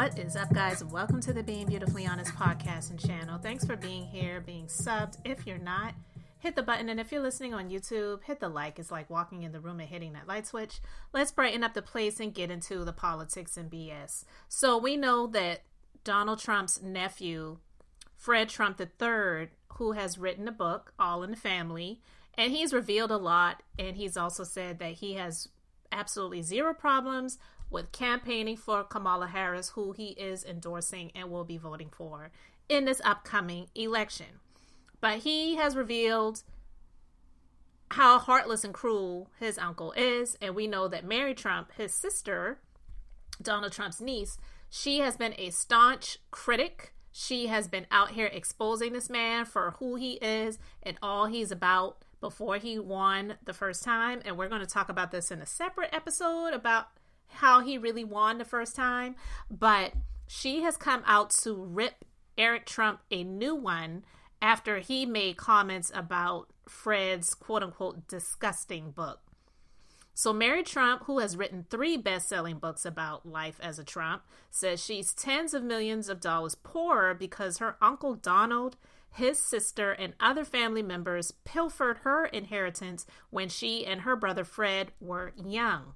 What is up, guys? Welcome to the Being Beautifully Honest podcast and channel. Thanks for being here, being subbed. If you're not, hit the button. And if you're listening on YouTube, hit the like. It's like walking in the room and hitting that light switch. Let's brighten up the place and get into the politics and BS. So we know that Donald Trump's nephew, Fred Trump III, who has written a book, All in the Family, and he's revealed a lot. And he's also said that he has absolutely zero problems with campaigning for Kamala Harris, who he is endorsing and will be voting for in this upcoming election. But he has revealed how heartless and cruel his uncle is. And we know that Mary Trump, his sister, Donald Trump's niece, she has been a staunch critic. She has been out here exposing this man for who he is and all he's about before he won the first time. And we're going to talk about this in a separate episode about how he really won the first time. But she has come out to rip Eric Trump a new one after he made comments about Fred's quote-unquote disgusting book. So Mary Trump, who has written 3 best-selling books about life as a Trump, says she's tens of millions of dollars poorer because her uncle Donald, his sister, and other family members pilfered her inheritance when she and her brother Fred were young.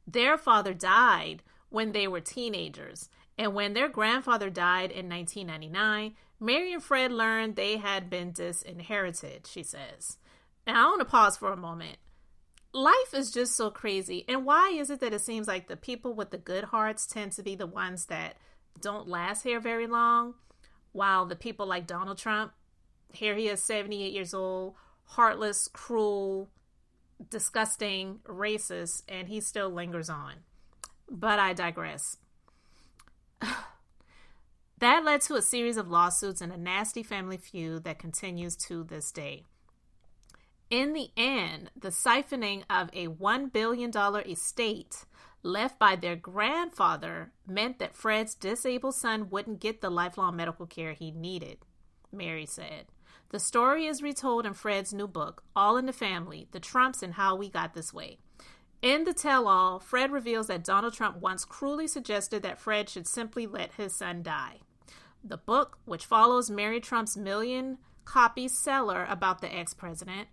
Their father died when they were teenagers, and when their grandfather died in 1999, Mary and Fred learned they had been disinherited, she says. Now, I want to pause for a moment. Life is just so crazy, and why is it that it seems like the people with the good hearts tend to be the ones that don't last here very long, while the people like Donald Trump, here he is 78 years old, heartless, cruel, disgusting, racist, and he still lingers on. But I digress. That led to a series of lawsuits and a nasty family feud that continues to this day. In the end, the siphoning of a $1 billion estate left by their grandfather meant that Fred's disabled son wouldn't get the lifelong medical care he needed, Mary said. The story is retold in Fred's new book, All in the Family, The Trumps and How We Got This Way. In the tell-all, Fred reveals that Donald Trump once cruelly suggested that Fred should simply let his son die. The book, which follows Mary Trump's million-copy seller about the ex-president,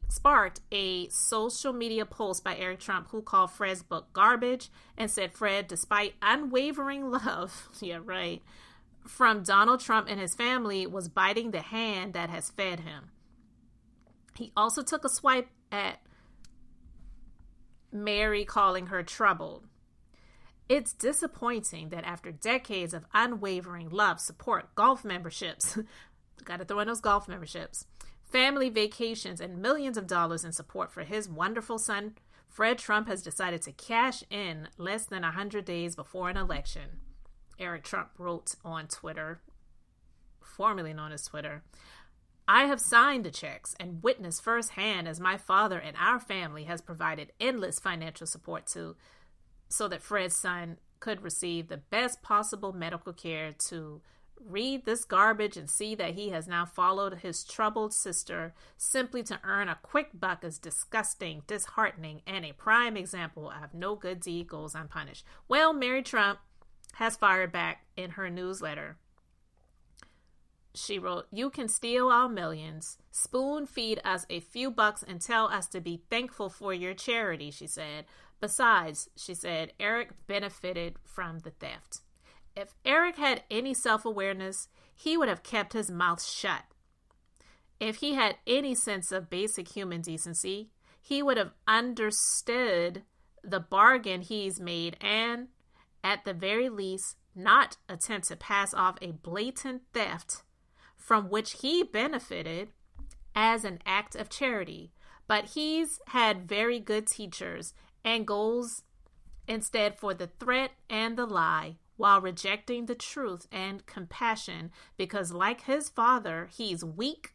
sparked a social media post by Eric Trump, who called Fred's book garbage and said Fred, despite unwavering love, from Donald Trump and his family, was biting the hand that has fed him. He also took a swipe at Mary, calling her troubled. It's disappointing that after decades of unwavering love, support, golf memberships, gotta throw in those golf memberships, family vacations, and millions of dollars in support for his wonderful son, Fred Trump has decided to cash in less than 100 days before an election. Eric Trump wrote on Twitter, formerly known as Twitter, I have signed the checks and witnessed firsthand as my father and our family has provided endless financial support so that Fred's son could receive the best possible medical care. To read this garbage and see that he has now followed his troubled sister simply to earn a quick buck is disgusting, disheartening, and a prime example of no good deed goes unpunished. Well, Mary Trump has fired back in her newsletter. She wrote, you can steal our millions, spoon feed us a few bucks, and tell us to be thankful for your charity, she said. Besides, she said, Eric benefited from the theft. If Eric had any self-awareness, he would have kept his mouth shut. If he had any sense of basic human decency, he would have understood the bargain he's made and, at the very least, not attempt to pass off a blatant theft from which he benefited as an act of charity. But he's had very good teachers and goes instead for the threat and the lie, while rejecting the truth and compassion, because like his father, he's weak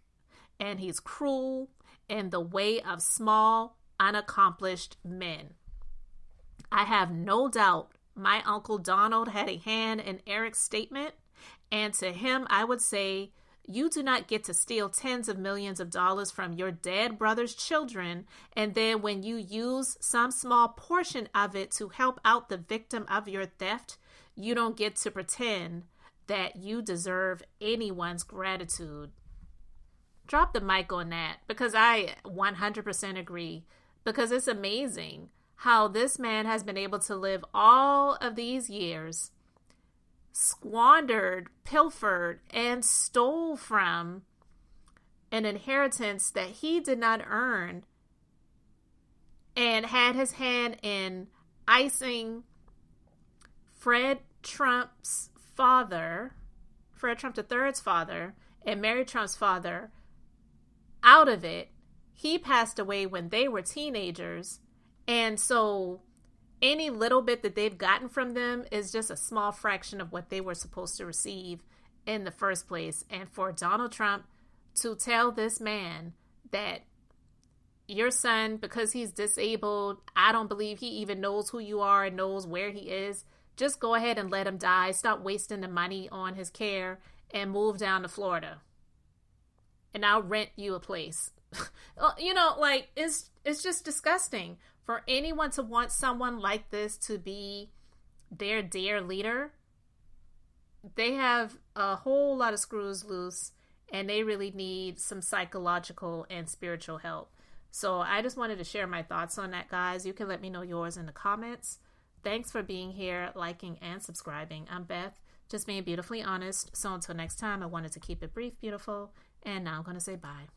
and he's cruel in the way of small, unaccomplished men. I have no doubt my Uncle Donald had a hand in Eric's statement, and to him I would say, you do not get to steal tens of millions of dollars from your dead brother's children, and then when you use some small portion of it to help out the victim of your theft, you don't get to pretend that you deserve anyone's gratitude. Drop the mic on that, because I 100% agree, because it's amazing how this man has been able to live all of these years, squandered, pilfered, and stole from an inheritance that he did not earn, and had his hand in icing Fred Trump III's father, and Mary Trump's father out of it. He passed away when they were teenagers, and so any little bit that they've gotten from them is just a small fraction of what they were supposed to receive in the first place. And for Donald Trump to tell this man that your son, because he's disabled, I don't believe he even knows who you are and knows where he is. Just go ahead and let him die. Stop wasting the money on his care and move down to Florida. And I'll rent you a place. You know, like, it's just disgusting for anyone to want someone like this to be their dear leader. They have a whole lot of screws loose, and they really need some psychological and spiritual help. So I just wanted to share my thoughts on that, guys. You can let me know yours in the comments. Thanks for being here, liking, and subscribing. I'm Beth, just being beautifully honest. So until next time, I wanted to keep it brief, beautiful, and now I'm going to say bye.